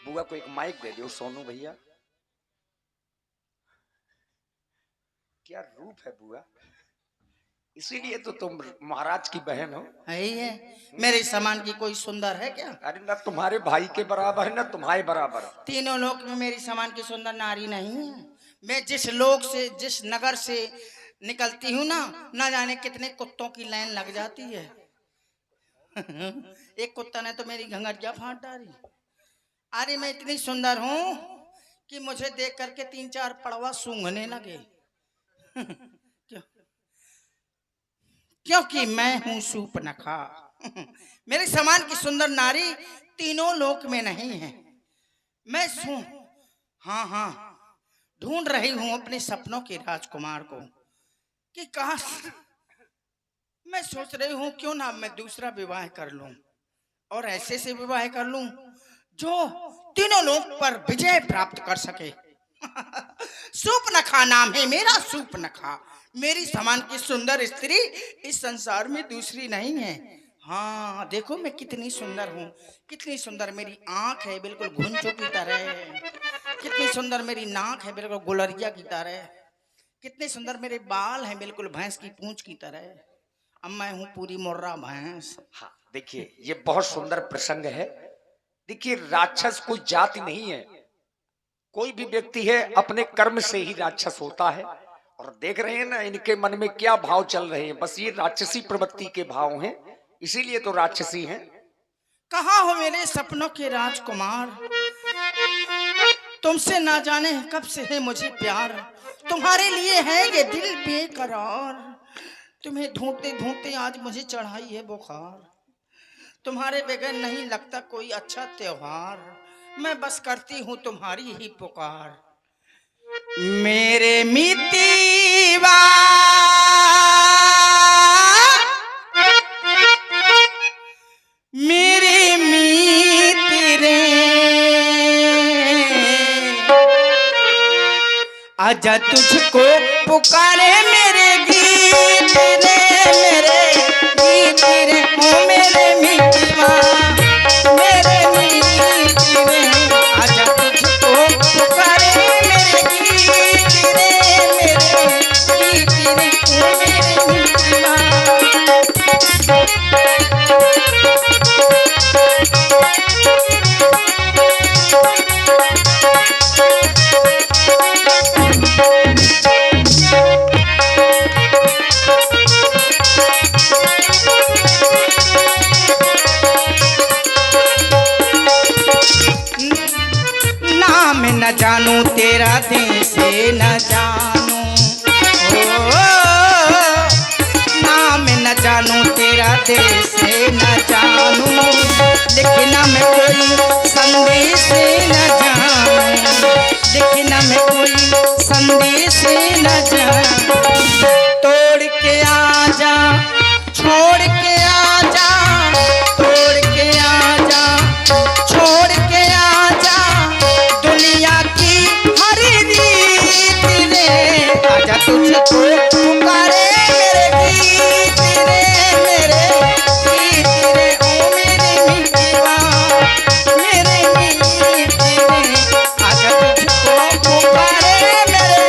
बुआ को एक माइक दे दो सोनू भैया। क्या रूप है बुआ, इसीलिए तो तुम महाराज की बहन हो। है ही है। मेरे समान की कोई सुंदर है क्या? अरे ना तुम्हारे भाई के बराबर है ना तुम्हारे बराबर। तीनों लोक में मेरी समान की सुंदर नारी नहीं है। मैं जिस लोक से जिस नगर से निकलती हूँ ना जाने कितने कुत्तों की लाइन लग जाती है। एक कुत्ता ने तो मेरी घंघरिया फाड़ डाली। अरे मैं इतनी सुंदर हूँ कि मुझे देख करके 3-4 पड़वा सूंघने लगे। क्यों? क्योंकि मैं हूं सूपनखा। मेरे समान की सुंदर नारी तीनों लोक में नहीं है। मैं हाँ हाँ ढूंढ रही हूं अपने सपनों के राजकुमार को कि काश, मैं सोच रही हूं क्यों ना मैं दूसरा विवाह कर लूं और ऐसे से विवाह कर लूं जो तीनों लोक पर विजय प्राप्त कर सके। सूपनखा नाम है मेरा, सूपनखा। मेरी समान की सुंदर स्त्री इस संसार में दूसरी नहीं है। हाँ देखो मैं कितनी सुंदर हूँ, कितनी सुंदर मेरी आंख है बिल्कुल घुंचू की तरह, कितनी सुंदर मेरी नाक है बिल्कुल गुलरिया की तरह, कितने सुंदर मेरे बाल हैं बिल्कुल भैंस की पूंछ की तरह। अब मैं हूँ पूरी मुर्रा भैंस। हाँ देखिए ये बहुत सुंदर प्रसंग है। देखिए राक्षस कोई जाति नहीं है, कोई भी व्यक्ति है अपने कर्म से ही राक्षस होता है। और देख रहे हैं ना इनके मन में क्या भाव चल रहे हैं, बस ये राक्षसी प्रवृत्ति के भाव हैं, इसीलिए तो राक्षसी हैं। कहाँ हो मेरे सपनों के राजकुमार? तुमसे ना जाने कब से है मुझे प्यार, तुम्हारे लिए है ये दिल बेकरार। तुम्हें ढूंढते ढूंढते आज मुझे चढ़ाई है बुखार, तुम्हारे बगैर नहीं लगता कोई अच्छा त्योहार। मैं बस करती हूँ तुम्हारी ही पुकार। मेरे मितीवा मेरे मीत रे, आजा तुझको पुकारे मेरे गीत रे, मेरे गीत रे, ओ मेरे मितवा मेरे मीत रे, आजा तुझको पुकारे मेरे गीत रे, मेरे गीत रे, ओ मेरे मितवा। नाम न जानू तेरा देश न जानू, ओ नाम न जानू तेरा देश न जानू, लिखना में कोई संदेश न जानू, लिखना में कोई संदेश न जानू। तोड़ के आजा छोड़ के आजा, तोड़ के आजा छोड़ के आजा, दुनिया की हर रीत रे, आजा तुझको पुकारे मेरे गीत रे, मेरे गीत रे, ओ मेरे मितवा मेरे गीत रे, आजा तुझको पुकारे मेरे।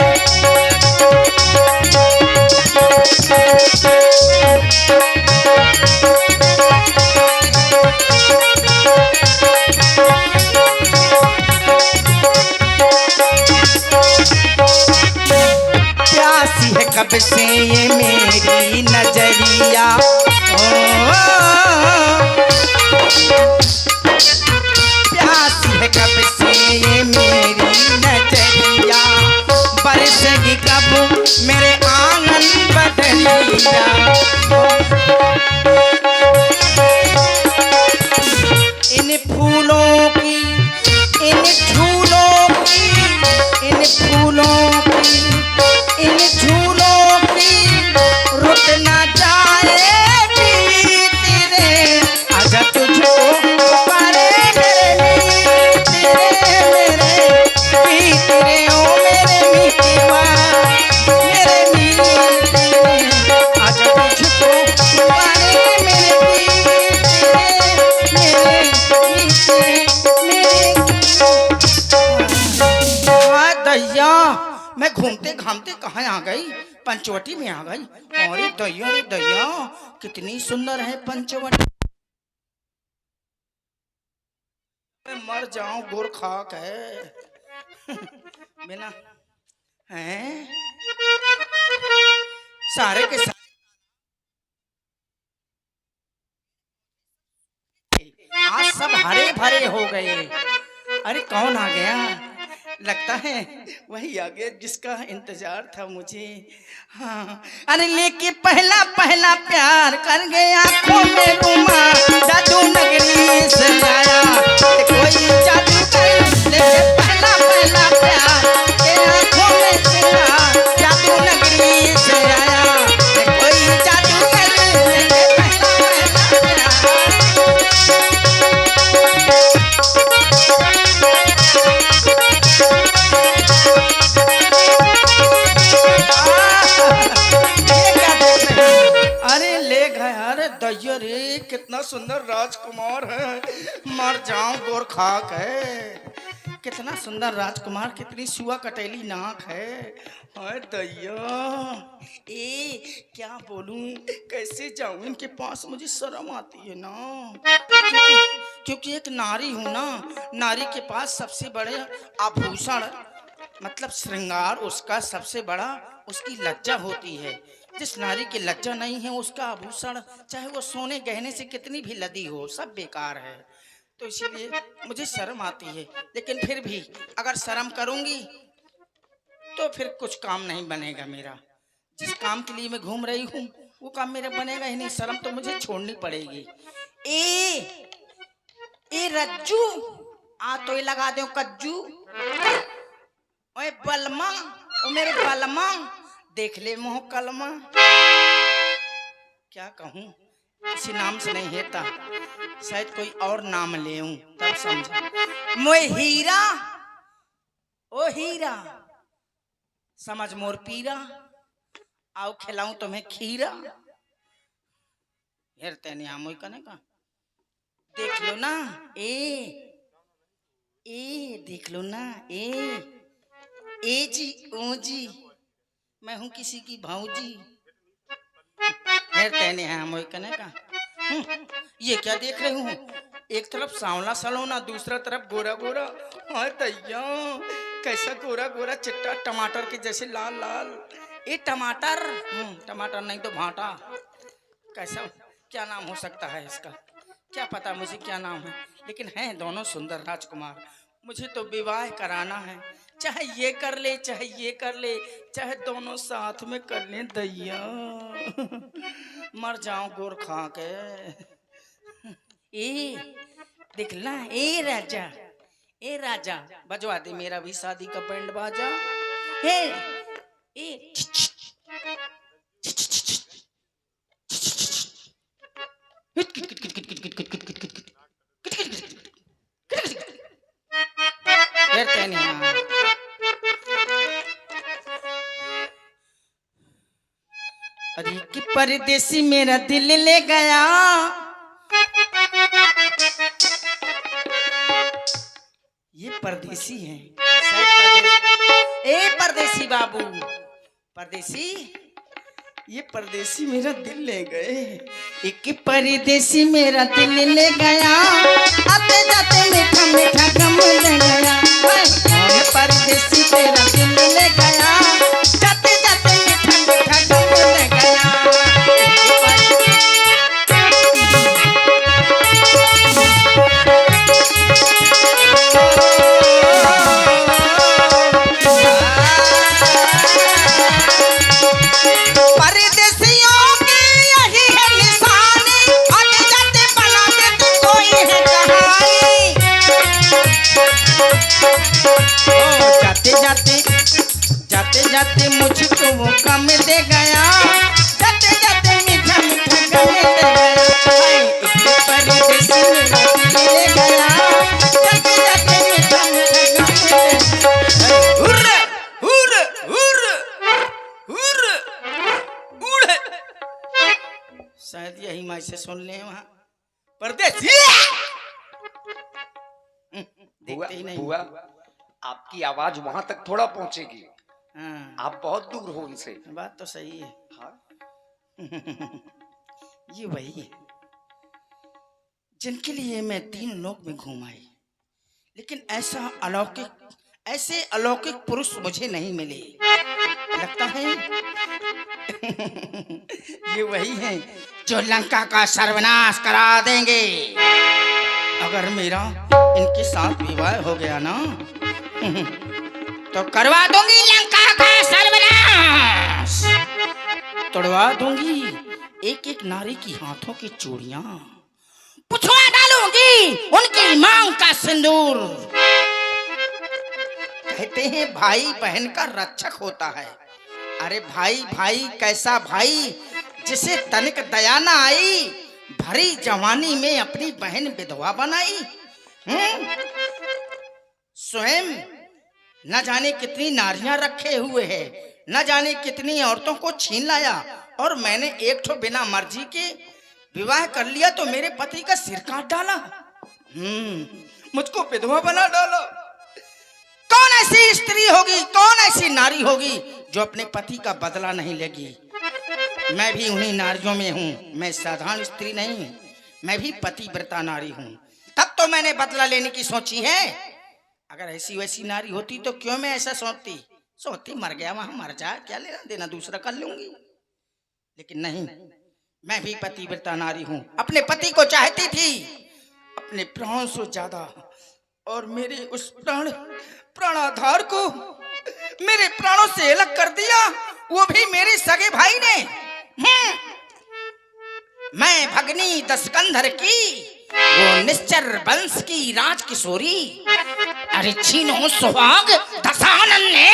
प्यासी है कब से ये मेरी नजरिया, ओ प्यासी है कब से ये मेरी नजरिया, बरसेगी कब मेरे आंगन बदरिया। इन फूलों की इन झूलों की इन फूलों की इन झूलों की रुक ना जाए बीत रे, आजा तुझको पुकारे मेरे मीत रे, मेरे मीत रे, ओ मेरे मितवा मेरे मीत रे, आजा तुझको पुकारे मेरे मीत रे, मेरे मीत रे। मैं घूमते घामते कहाँ आ गई, पंचवटी में आ गई। अरे दैया कितनी सुंदर है पंचवटी। मैं मर जाऊं, गोर खाक है बिना हैं सारे के सारे आज सब हरे भरे हो गए। अरे कौन आ गया? लगता है वही आ गया जिसका इंतजार था मुझे। हाँ, अरे लेके पहला पहला प्यार कर गया आंखों में रुमाल, जादू नगरी से आया कोई जादू कर। लेके पहला पहला प्यार के आंखों में रुमाल, जादू नगरी से आया कोई जादू कर। लेके पहला पहला दैया रे कितना सुंदर राजकुमार है, मर जाऊं गोर खाक है। कितना सुंदर राजकुमार, कितनी सुआ कटेली नाक है। हाय दैया, ए क्या बोलूं, कैसे जाऊं इनके पास, मुझे शर्म आती है ना। क्योंकि एक नारी हूं ना, नारी के पास सबसे बड़े आभूषण मतलब श्रृंगार उसका सबसे बड़ा उसकी लज्जा होती है। जिस नारी की लज्जा नहीं है उसका आभूषण चाहे वो सोने गहने से कितनी भी लदी हो सब बेकार है। तो इसीलिए मुझे शर्म आती है, लेकिन फिर भी अगर शर्म करूंगी तो फिर कुछ काम नहीं बनेगा मेरा। जिस काम के लिए मैं घूम रही हूँ वो काम मेरा बनेगा ही नहीं, शर्म तो मुझे छोड़नी पड़ेगी। ए रज्जू आ तो लगा दो कज्जू। ओए बलमा, ओ मेरे बलमा, देख ले मोह कलमा। क्या कहूँ, किसी नाम से नहीं हेता, शायद कोई और नाम ले तब समझा। मोए हीरा, ओ हीरा, समझ मोर पीरा, आओ खिलाऊं तुम्हें खीरा। हेरते नहीं हम कने का, देख लो ना ए देख लो ना ए जी ओ जी, मैं हूं किसी की भाऊजी। कहने हैं हम कने का। ये क्या देख रही हूँ, एक तरफ सांवला सलोना दूसरा तरफ गोरा गोरा। हाँ दैया, कैसा गोरा गोरा चिट्टा टमाटर के जैसे लाल लाल। ये टमाटर टमाटर नहीं तो भाटा। कैसा क्या नाम हो सकता है इसका, क्या पता मुझे क्या नाम है, लेकिन हैं दोनों सुंदर राजकुमार। मुझे तो विवाह कराना है, चाहे ये कर ले चाहे ये कर ले, चाहे दोनों साथ में कर ले दैया। मर जाऊं गोर खा के। दिखला ए राजा बजवा दे मेरा भी शादी का बैंड बाजा। हे ए अरे कि परदेसी मेरा दिल ले गया, ये परदेसी है। ए परदेसी बाबू, परदेसी, ये परदेसी मेरा दिल ले गए। एक परदेसी मेरा दिल ले गया, आते जाते मीठा मीठा गम ले गया। परदेसी तेरा दिल ले गया, जाते जाते मीठा मीठा गम ले गया। जाते मुझको वो कम दे गया, जाते जाते मीठा मीठा गम दे गया। परदेसी मेरा दिल ले गया, जाते जाते मीठा मीठा गम दे गया। हुर्रे हुर्रे हुर्रे हुर्रे उड़े, शायद यही माँ से सुन ले वहाँ। परदेसी देखते ही नहीं। बुआ, आपकी आवाज वहां तक थोड़ा पहुंचेगी, हाँ, आप बहुत दूर हो उनसे। बात तो सही है। हाँ, ये वही है जिनके लिए मैं 3 लोक में घूम आई, लेकिन ऐसे अलौकिक पुरुष मुझे नहीं मिले। लगता है ये वही है जो लंका का सर्वनाश करा देंगे। अगर मेरा इनके साथ विवाह हो गया ना तो करवा दूंगी लंका का सर्वनाश, तोड़वा दूंगी एक एक नारी की हाथों की चूड़ियां, पुछवा डालूंगी उनकी मांग का सिंदूर। कहते हैं भाई बहन का रक्षक होता है। अरे भाई भाई कैसा भाई जिसे तनिक दया न आई, भरी जवानी में अपनी बहन विधवा बनाई। स्वयं न जाने कितनी नारियां रखे हुए हैं, न जाने कितनी औरतों को छीन लाया, और मैंने एक ठो बिना मर्जी के विवाह कर लिया तो मेरे पति का सिर काट डाला, मुझको विधवा बना डाला। कौन ऐसी स्त्री होगी, कौन ऐसी नारी होगी जो अपने पति का बदला नहीं लेगी? मैं भी उन्हीं नारियों में हूँ। मैं साधारण स्त्री नहीं हूँ, मैं भी पतिव्रता नारी हूँ। तब तो मैंने बदला लेने की सोची है। अगर ऐसी वैसी नारी होती तो क्यों मैं ऐसा सोचती मर गया वहां मर जा, क्या लेना देना, दूसरा कर लूंगी। लेकिन नहीं, मैं भी पतिव्रता नारी हूँ। अपने पति को चाहती थी अपने प्राणों से ज्यादा, और मेरे उस प्राणाधार को मेरे प्राणों से अलग कर दिया, वो भी मेरे सगे भाई ने। मैं भगनी दशकंधर की, वो निश्चर वंश की राजकिशोरी। अरे छीनो सुहाग दशानन ने,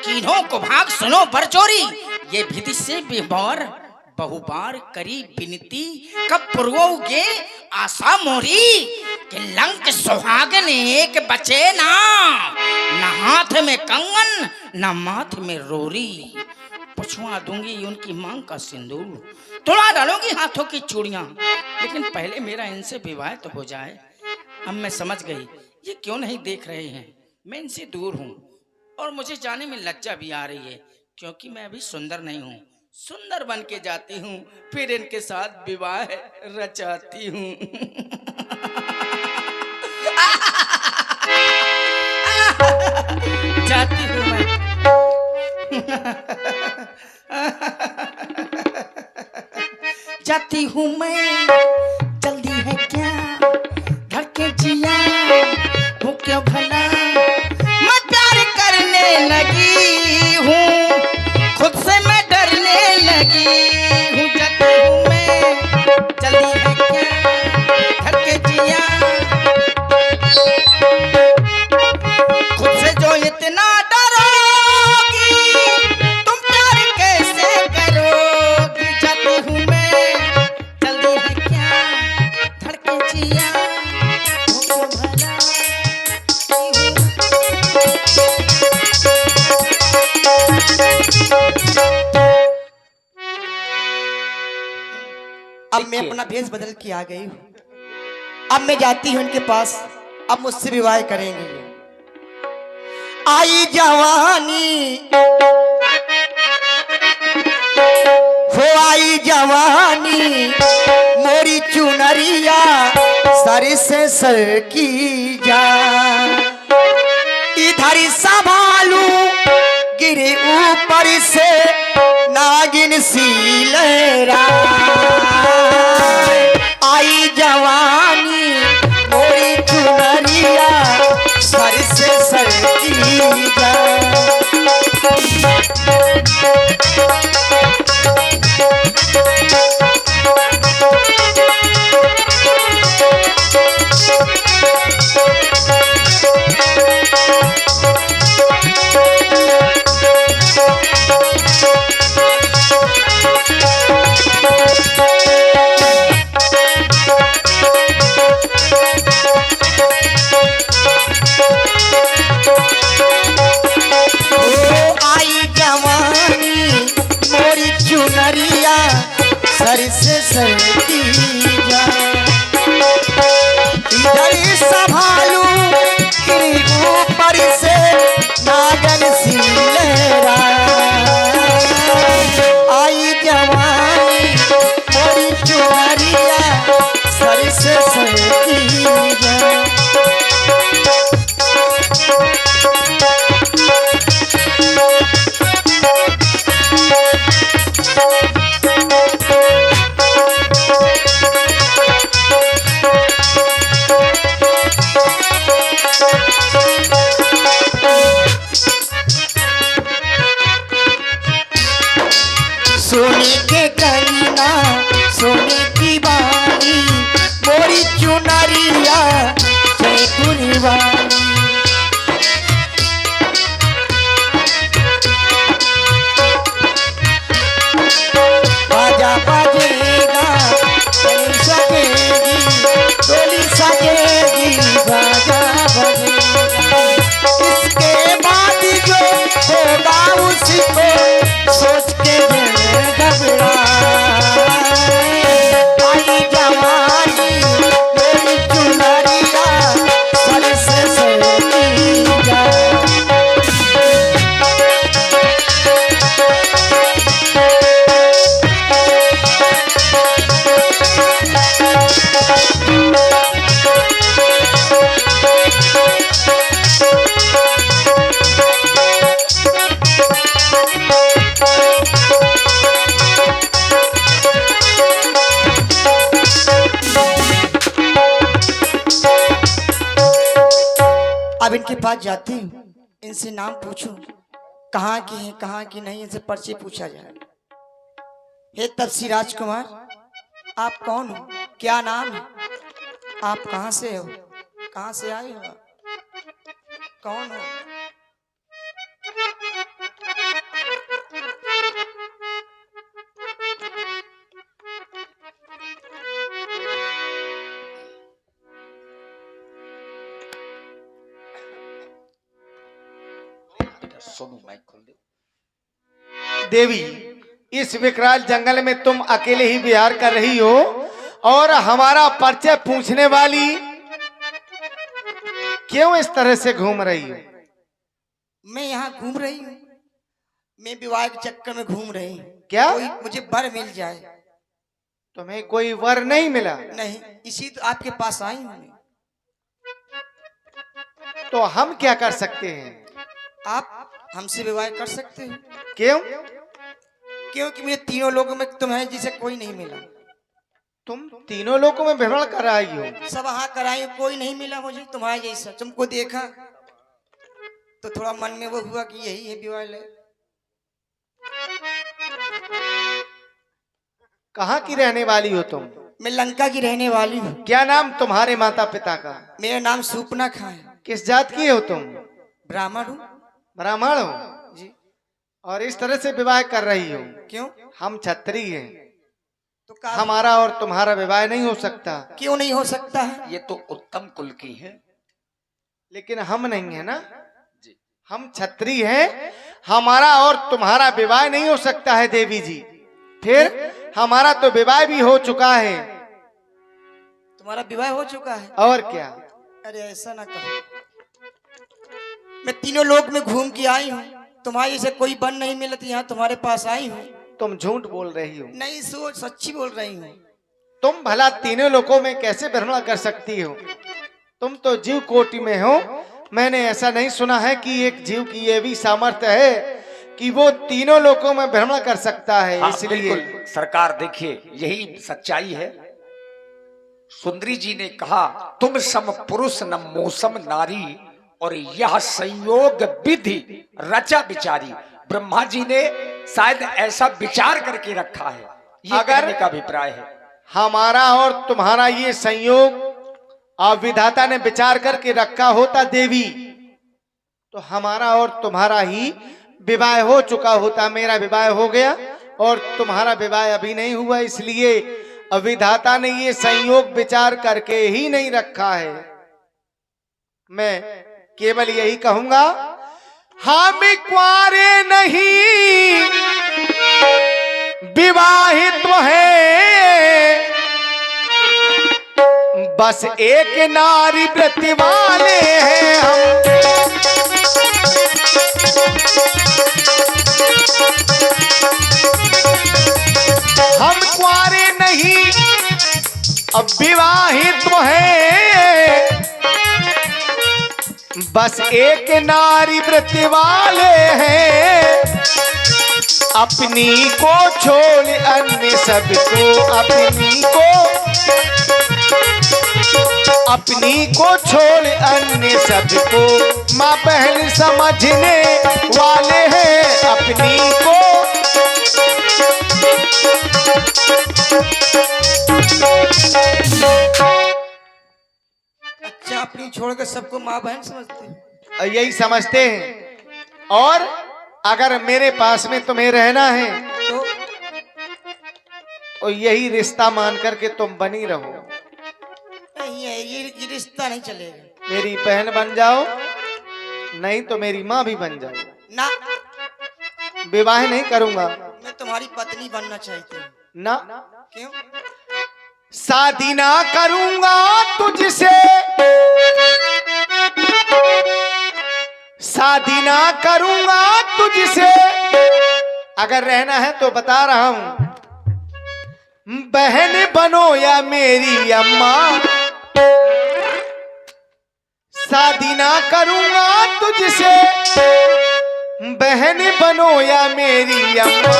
कीन्हों को भाग सुनो बरजोरी। ये विधि से बेबार बहुबार करी विनती, कब पुरवोगे आशा मोरी, कि लंक सुहागन एक बचे ना, न हाथ में कंगन न माथ में रोरी। पुछवा दूंगी उनकी मांग का सिंदूर, तोड़ा डालूंगी हाथों की चूड़ियां, लेकिन पहले मेरा इनसे विवाह तो हो जाए। अब मैं समझ गई ये क्यों नहीं देख रहे हैं, मैं इनसे दूर हूँ, और मुझे जाने में लज्जा भी आ रही है, क्योंकि मैं अभी सुंदर नहीं हूँ। सुंदर बन के जाती हूँ, फिर इनके साथ विवाह रचाती हूँ। जाती हूँ मैं। जाती हूँ मैं, जल्दी है क्या, धड़के जिया वो क्यों भला, मैं प्यार करने लगी हूँ, खुद से मैं डरने लगी हूँ। जाती हूँ मैं, जल्दी है क्या, धड़के जिया खुद से जो इतना डरोगी, तुम प्यार कैसे करोगी। जाती हूँ मैं, जल्दी है क्या, धड़के जिया वो भला। अब मैं अपना भेष बदल के आ गई हूँ। अब मैं जाती हूँ उनके पास, अब मुझसे विवाह करेंगे। आई जवानी हो आई जवानी, मोरी चुनरिया सर से सर की जा, इधर संभालू गिरे ऊपर से नागिन सी लहरा। आई जवानी मोरी चुनरिया सर से सर की जा। अब इनके पास जाती हूँ, इनसे नाम पूछूं कहाँ की हैं कहाँ की नहीं, इनसे परिचय पूछा जाए। हे तपसी राजकुमार, आप कौन हो, क्या नाम है, आप कहाँ से हो, कहाँ से आए हो, कौन हो? सोनू माइक खोल दे। देवी, इस विकराल जंगल में तुम अकेले ही विहार कर रही हो और हमारा परिचय पूछने वाली क्यों इस तरह से घूम रही हो? मैं यहाँ घूम रही हूँ, मैं विवाह के चक्कर में घूम रही हूँ। क्या? कोई मुझे वर मिल जाए। तुम्हें कोई वर नहीं मिला? नहीं, इसी तो आपके पास आई हूँ मैं। तो हम क्या कर सकते हैं? आप हमसे विवाह कर सकते हो। क्यों? क्योंकि मुझे तीनों लोगों में तुम्हें जिसे कोई नहीं मिला। तुम तीनों लोगों में भ्रमण कर रही हो? सब हाँ कराई, कोई नहीं मिला मुझे तुम्हारे जैसा। तुमको देखा तो थोड़ा मन में वो हुआ कि यही है विवाह। कहाँ की रहने वाली हो तुम? मैं लंका की रहने वाली हूँ। क्या नाम तुम्हारे माता पिता का? मेरा नाम सूपनाखा है। किस जात की हो तुम? ब्राह्मण हूँ। ब्राह्मण हो जी। और इस तरह से विवाह कर रही हो? क्यों? हम क्षत्रिय हैं, तो का हमारा और तुम्हारा विवाह नहीं हो सकता। क्यों नहीं हो सकता है? ये तो उत्तम कुल की है। लेकिन हम नहीं है ना जी। हम क्षत्रिय हैं, हमारा और तुम्हारा विवाह नहीं हो सकता है देवी जी। फिर हमारा तो विवाह भी हो चुका है। तुम्हारा विवाह हो चुका है? और क्या? अरे ऐसा ना कहो, मैं तीनों लोक में घूम के आई हूँ, तुम्हारी से कोई बन नहीं मिलती, यहाँ तुम्हारे पास आई हूँ। तुम झूठ बोल रही हो। नहीं, सोच सच्ची बोल रही हूँ। तुम भला तीनों लोकों में कैसे भ्रमण कर सकती हो? तुम तो जीव कोटि में हो। मैंने ऐसा नहीं सुना है कि एक जीव की ये भी सामर्थ्य है कि वो तीनों लोकों में भ्रमण कर सकता है। हाँ, इसलिए बिल्कुल सरकार, देखिए यही सच्चाई है। सुंदरी जी ने कहा तुम सम पुरुष न मौसम नारी, और यह संयोग विधि रचा विचारी। ब्रह्मा जी ने शायद ऐसा विचार करके रखा है, ये अगर कहने का अभिप्राय है। हमारा और तुम्हारा ये संयोग आप विधाता ने विचार करके रखा होता देवी, तो हमारा और तुम्हारा ही विवाह हो चुका होता। मेरा विवाह हो गया और तुम्हारा विवाह अभी नहीं हुआ, इसलिए विधाता ने ये संयोग विचार करके ही नहीं रखा है। मैं केवल यही कहूंगा, हम कुंवारे नहीं विवाहित है, बस एक नारी व्रत वाले हैं हम कुंवारे नहीं अब विवाहित है, बस एक नारी व्रत वाले हैं। अपनी को छोड़ अन्य सबको, अपनी को छोड़ अन्य सबको माँ बहन समझने वाले हैं। अपनी को अच्छा, अपनी छोड़कर सबको माँ बहन समझते हो? यही समझते हैं। और अगर मेरे पास में तुम्हें रहना है तो यही रिश्ता मान करके तुम बनी रहो। नहीं है, ये रिश्ता नहीं चलेगा। मेरी बहन बन जाओ, नहीं तो मेरी माँ भी बन जाओ। ना, विवाह नहीं करूंगा। मैं तुम्हारी पत्नी बनना चाहती हूँ। ना, क्यों? शादी ना करूंगा तुझसे, शादी ना करूंगा तुझसे। अगर रहना है तो बता रहा हूं, बहन बनो या मेरी अम्मा। शादी ना करूंगा तुझसे, बहन बनो या मेरी अम्मा।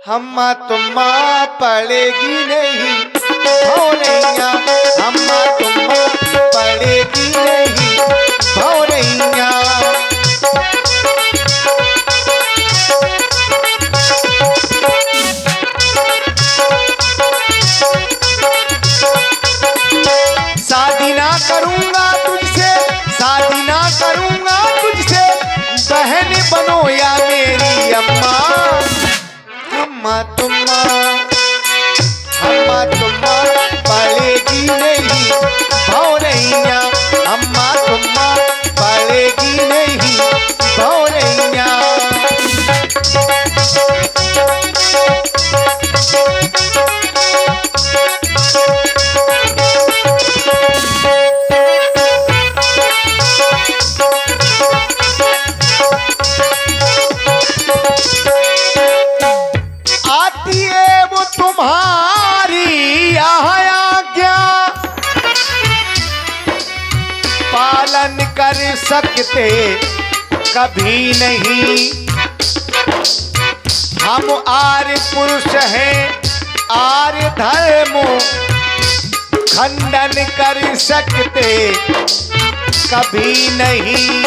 हम्मा तुम्मा पड़ेगी नहीं, हो नैया हम्मा तुम्मा करूंगा तुझसे, शादी ना करूंगा तुझसे, बहन बनो या मेरी अम्मा। अम्मा तुम्मा पड़ेगी नहीं भौरैया, अम्मा तुम्मा पड़ेगी नहीं भौरैया। आती है वो तुम्हारी आज्ञा, पालन कर सकते कभी नहीं। हम आर्य पुरुष हैं, आर्य धर्म खंडन कर सकते कभी नहीं।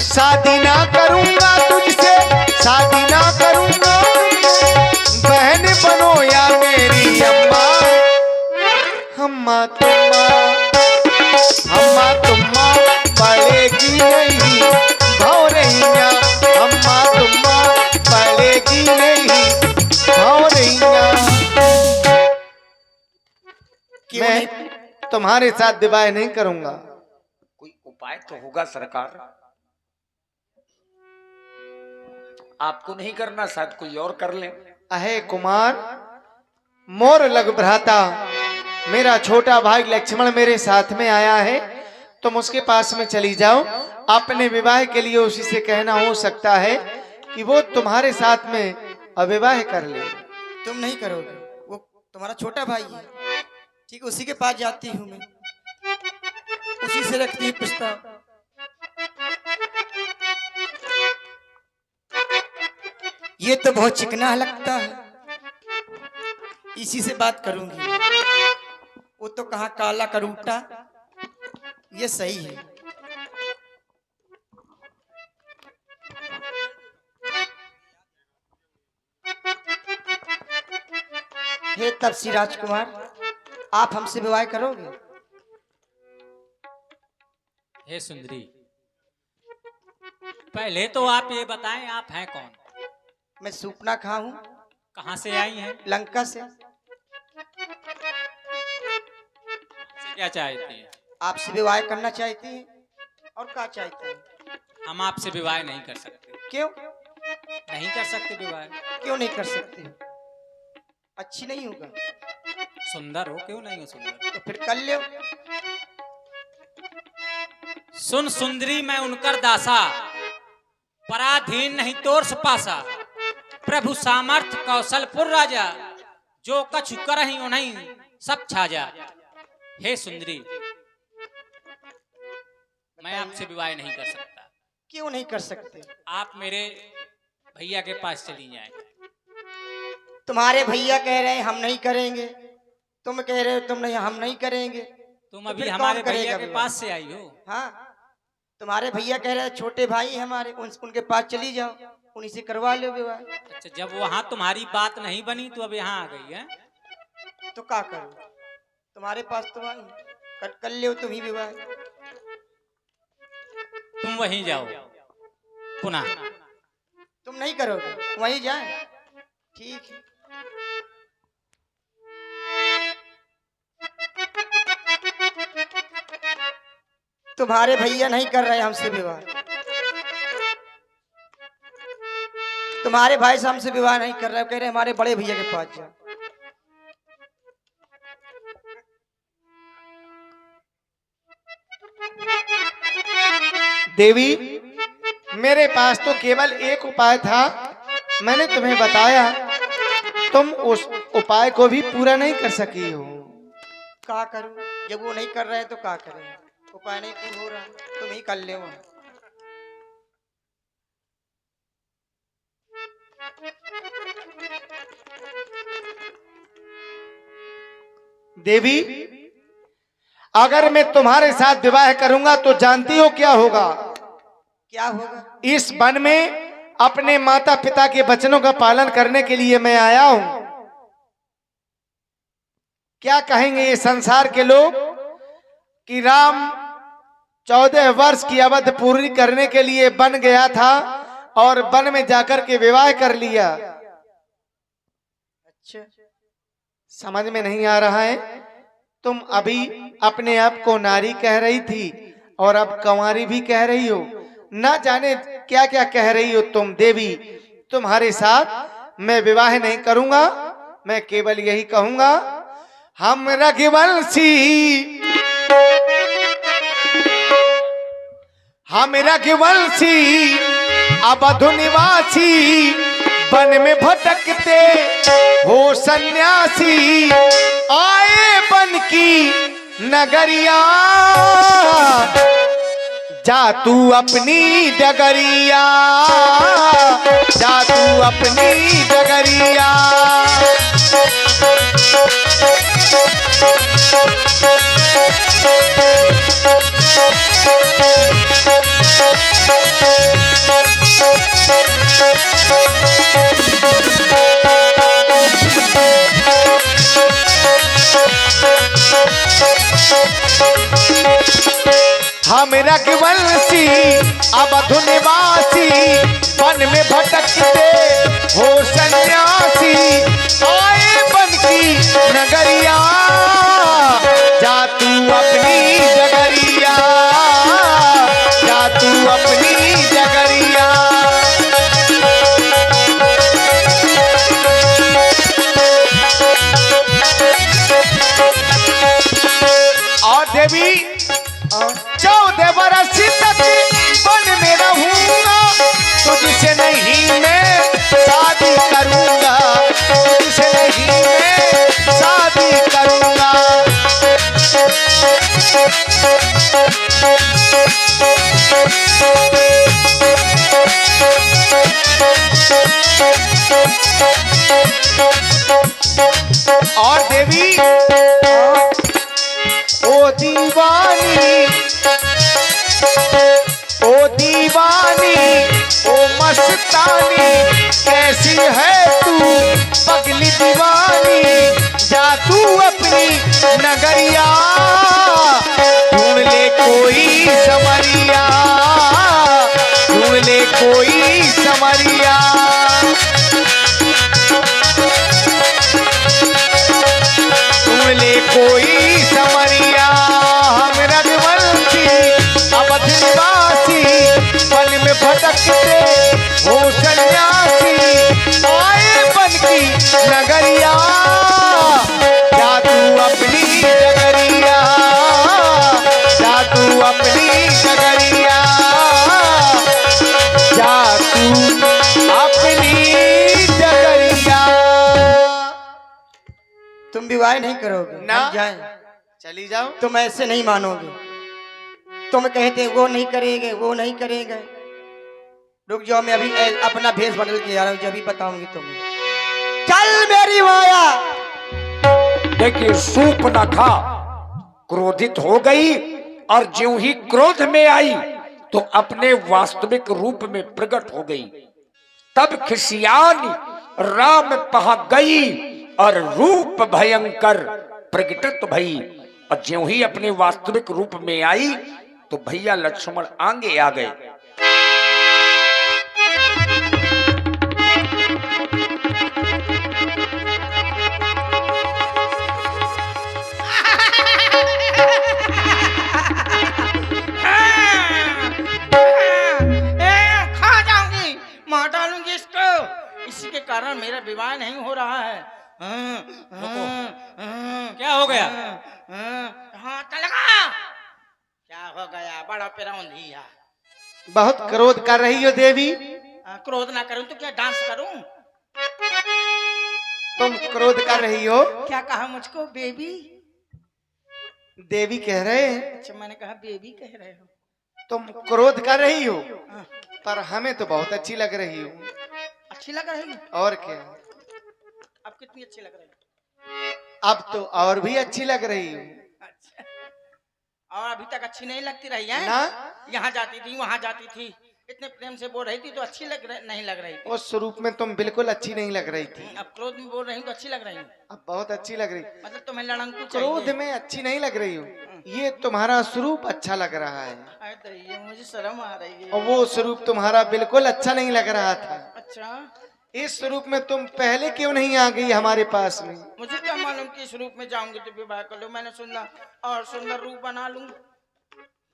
शादी ना करूंगा तुझसे, शादी ना करूंगा, बहन बनो या मेरी अम्मा। अम्मा तुम्मा पड़ेगी नहीं भौरैया, अम्मा तुम्मा पड़ेगी नहीं भौरैया। मैं तुम्हारे साथ विवाह नहीं करूंगा। कोई उपाय तो होगा सरकार। आपको नहीं करना, शायद कोई और कर ले। अहे कुमार, मोर लग भ्राता, मेरा छोटा भाई लक्ष्मण मेरे साथ में आया है, तुम उसके पास में चली जाओ। अपने विवाह के लिए उसी से कहना, हो सकता है कि वो तुम्हारे साथ में अविवाह कर ले। तुम नहीं करोगे, वो तुम्हारा छोटा भाई है। ठीक, उसी के पास जाती हूँ मैं, उसी से रखती हूँ प्रस्ताव। ये तो बहुत चिकना लगता है, इसी से बात करूंगी। वो तो कहाँ काला करूटा, ये सही है। हे तपसी राजकुमार, आप हमसे विवाह करोगे? हे सुंदरी, पहले तो आप ये बताएं आप हैं कौन? मैं सूपना खा हूँ, कहाँ से आई हैं? लंका से। से क्या चाहती हैं? आपसे विवाह करना चाहती हैं, और क्या चाहती हैं? हम आपसे विवाह नहीं कर सकते। क्यों? नहीं कर सकते विवाह। क्यों नहीं कर सकते? अच्छी नहीं होगा? सुंदर हो, क्यों नहीं हो सुंदर? तो फिर कर लो। सुन सुंदरी, मैं उनकर दासा, पराधीन नहीं तोर सपासा। प्रभु सामर्थ कौशलपुर राजा, जो कछु करहि उन्हीं सब छाजा। हे सुंदरी, मैं आपसे विवाह नहीं कर सकता। क्यों नहीं कर सकते? आप मेरे भैया के पास चली जाएं। तुम्हारे भैया कह रहे हैं हम नहीं करेंगे, तुम कह रहे हो तुम नहीं, हम नहीं करेंगे। तुम तो अभी फिर हमारे कौन भैया करेगा के विवाह? पास से आई हो। हाँ, तुम्हारे भैया कह रहे हैं छोटे भाई हमारे, उनके पास चली जाओ, उन्हीं से करवा लो विवाह। अच्छा, जब वहां तुम्हारी बात नहीं बनी तो अब यहाँ आ गई है। तो क्या करो, तुम्हारे पास तो आई, कर लो तुम ही विवाह। तुम वहीं जाओ पुनः। तुम नहीं करोगे, वहीं जाए? ठीक है। तुम्हारे भैया नहीं कर रहे हमसे विवाह, तुम्हारे भाई से हमसे विवाह नहीं कर रहे, कह रहे हमारे बड़े भैया के पास जाओ। देवी, मेरे पास तो केवल एक उपाय था, मैंने तुम्हें बताया, तुम उस उपाय को भी पूरा नहीं कर सकी हो। क्या करूं, जब वो नहीं कर रहे तो क्या करें? उपाय नहीं पूरा हो रहा, तुम ही कर ले। देवी, अगर मैं तुम्हारे साथ विवाह करूंगा तो जानती हो क्या होगा? क्या होगा? इस वन में अपने माता पिता के वचनों का पालन करने के लिए मैं आया हूं। क्या कहेंगे ये संसार के लोग कि राम 14 वर्ष की अवधि पूरी करने के लिए वन गया था और वन में जाकर के विवाह कर लिया। अच्छा, समझ में नहीं आ रहा है? तुम अभी अपने आप को नारी कह रही थी और अब कंवारी भी कह रही हो, ना जाने क्या क्या कह रही हो तुम देवी। तुम्हारे साथ मैं विवाह नहीं करूंगा, मैं केवल यही कहूंगा, हम रघुवंशी, हम रघुवंशी अवधु निवासी, वन में भटकते हो सन्यासी, आए बन की नगरिया, जा तू अपनी डगरिया, जा तू अपनी डगरिया। हम रघुवंशी अवधु निवासी, वन में भटकते हो सन्यासी, आए बन की नगरिया, जा तू अपनी डगरिया, जा तू अपनी डगरिया। और देवी 14 वर्ष तक वन में रहूंगा, तुझसे नहीं मैं शादी करूंगा, तुझसे नहीं मैं शादी करूंगा। और देवी ओ दीवानी, ओ दीवानी, ओ मस्तानी, कैसी है तू पगली दीवानी, जा तू अपनी नगरिया, ढूंढ ले कोई समरिया, ढूंढ ले कोई समरिया। ढूंढ ले कोई समरिया, हम रघुवंशी अवध निवासी, वन में भटकते हो सन्यासी, आए बन की नगरिया, जा तू अपनी डगरिया, जा तू अपनी डगरिया, जा तू अपनी डगरिया। तुम विवाह नहीं करोगे ना। हम जाएं? चली जाओ। तुम ऐसे नहीं मानोगे, तुम कहते वो नहीं करेंगे, वो नहीं करेंगे। रुक जाओ, मैं अभी अपना भेष बदल के आ रहा हूँ, जब भी बताऊंगी तुम्हें। चल मेरी माया। देखिए सूर्पनखा क्रोधित हो गई और ज्यों ही क्रोध में आई तो अपने वास्तविक रूप में प्रकट हो गई। तब खिसियानी राम पहा गई और रूप भयंकर प्रकटित भई, और ज्यों ही अपने वास्तविक रूप में आई तो भैया लक्ष्मण आगे आ गए। खा जाऊंगी, मार डालूंगी इसको, इसी के कारण मेरा विवाह नहीं हो रहा है। क्या हो गया? हाँ लगा, क्या हो गया? बड़ा पेरौंधी है। बहुत क्रोध कर रही हो देवी। क्रोध ना करूं तो क्या डांस करूं? तुम क्रोध कर रही हो। क्या कहा मुझको? बेबी? देवी कह रहे हैं। अच्छा, मैंने कहा बेबी कह रहे हो। तुम क्रोध कर रही हो, हाँ, पर हमें तो बहुत अच्छी लग रही हो। अच्छी लग रही है। और क्या, अब कितनी अच्छी लग रही है? अब तो और भी अच्छी लग रही हो। अच्छा, और अभी तक अच्छी नहीं लगती रही है ना। यहाँ जाती थी, वहां जाती थी, इतने प्रेम से बोल रही थी तो अच्छी नहीं लग रही थी। उस स्वरूप में तुम बिल्कुल अच्छी नहीं लग रही थी, अब क्रोध में बोल रही हूँ तो अच्छी लग रही हूँ। अब बहुत अच्छी लग रही। मतलब तुम्हें लड़ंकू क्रोध चाहिए। में अच्छी नहीं लग रही हो, ये तुम्हारा स्वरूप अच्छा लग रहा है, अरे तो ये मुझे शर्म आ रही है। और वो स्वरूप तुम्हारा बिल्कुल अच्छा नहीं लग रहा था। अच्छा, इस स्वरूप में तुम पहले क्यों नहीं आ गई हमारे पास में? मुझे क्या मालूम कि इस रूप में जाऊंगी तो विवाह कर लो। मैंने सुना और सुंदर रूप बना लूं।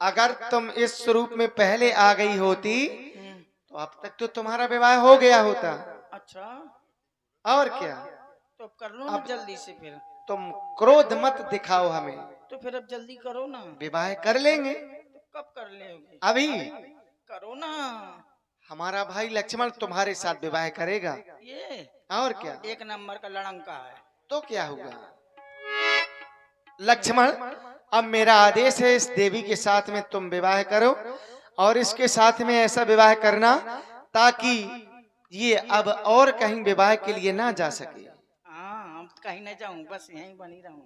अगर तुम इस स्वरूप में पहले आ गई होती तो अब तक तो तुम्हारा विवाह हो गया होता। अच्छा, और क्या, तो अब कर लो ना जल्दी से फिर। तुम क्रोध मत दिखाओ हमें, तो फिर अब जल्दी करो ना। विवाह कर लेंगे। तो कब कर लेोगे? अभी करो ना। हमारा भाई लक्ष्मण तुम्हारे साथ विवाह करेगा। ये और क्या, एक नंबर का लड़ंका है। तो क्या होगा? लक्ष्मण, अब मेरा आदेश है, इस देवी के साथ में तुम विवाह करो और इसके साथ में ऐसा विवाह करना ताकि ये अब और कहीं विवाह के लिए ना जा सके। हाँ, हम कहीं नहीं जाऊं, बस यहीं बनी रहूं।